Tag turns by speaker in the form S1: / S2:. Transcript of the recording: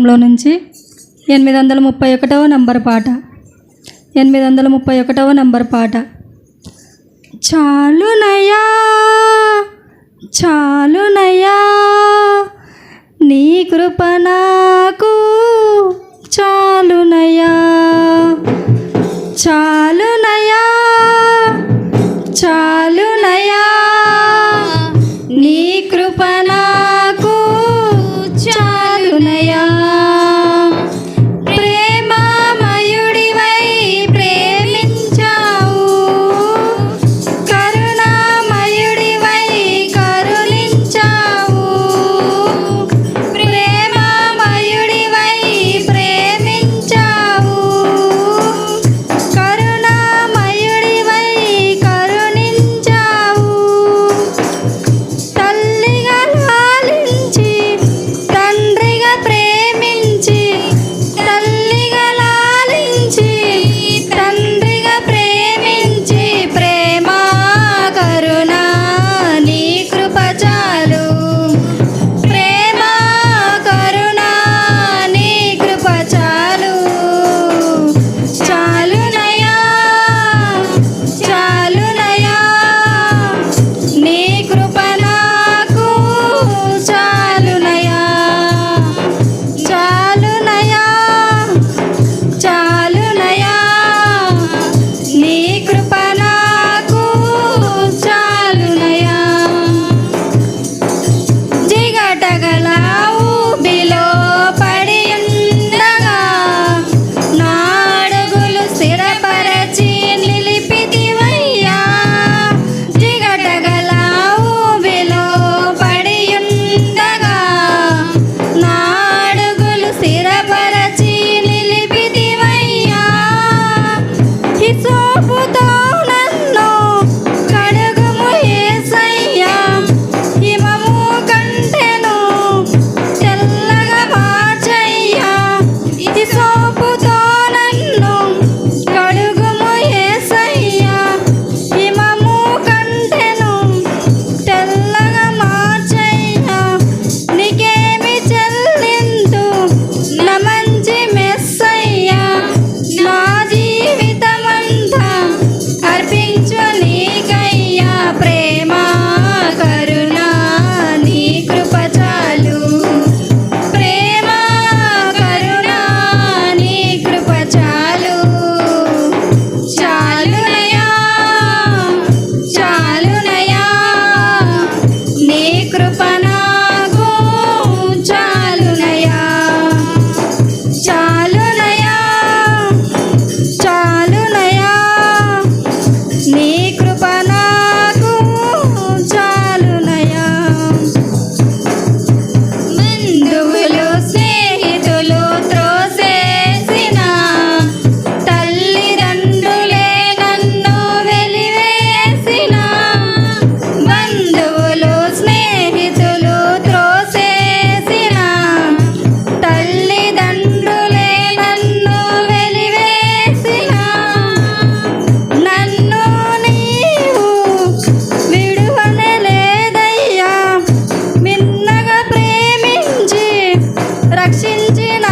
S1: లో నుంచి 831వ నంబర్ పాట. 831వ నంబర్ పాట. చాలునయా చాలునయా నీ కృప నాకు చాలునయా, చాలునయా చాలునయా నీ కృప నాకు చాలునయా. ప్రేమమయుడివై ప్రేమించావు, కరుణామయుడివై కరుణించావు. ప్రేమమయుడివై ప్రేమించావు, కరుణామయుడివై కరుణించావు. తల్లిగా లాలించి తండ్రిగా ప్రేమించి, తల్లిగా లాలించి తండ్రిగా ప్రేమించి, ప్రేమ కరుణ నీ కృప చాలు. ప్రేమ కరుణ నీ కృప చాలు. చాలునయా చాలునయా నీ కృప నాకు చాలునయా, చాలునయా చాలునయా నీ కృప నాకు చాలునయా. జిగటగల ఊబిలో పడి ఉండగా నా అడుగులు స్థిరపరచి నిలిపితివయ్యా. జిగటగల ఊబిలో పడి ఉండగా నా అడుగులు స్థిరపరచి నిలిపితివయ్యా. హిసోపుతో నన్ను కడుగుము యేసయ్యా, హిమము కంటెను తెల్లగా మార్చయ్యా. హిసోపుతో నన్ను కడుగుము యేసయ్యా, హిమము కంటెను తెల్లగా మార్చయ్యా. నీకేమి చెల్లింతు నా మంచి మెస్సయ్యా, నా జీవితమంతా అర్పించు నీకయ్యా. ప్రేమ కరుణ నీ కృప చాలు. ప్రేమ కరుణ నీ కృప చాలు. చాలునయా చాలునయా నీ కృప నాకు చాలునయా, చాలునయా చాలునయా నీ కృప నాకు చాలునయా. బంధువులు స్నేహితులు త్రోసేసిన, తల్లిదండ్రులే నన్ను వెలివేసిన. బంధువులు స్నేహితులు త్రోసేసిన, తల్లిదండ్రులే నన్ను వెలివేసిన. నన్ను నీవు విడువనలేదయ్యా, మిన్నగా ప్రేమించి రక్షించిన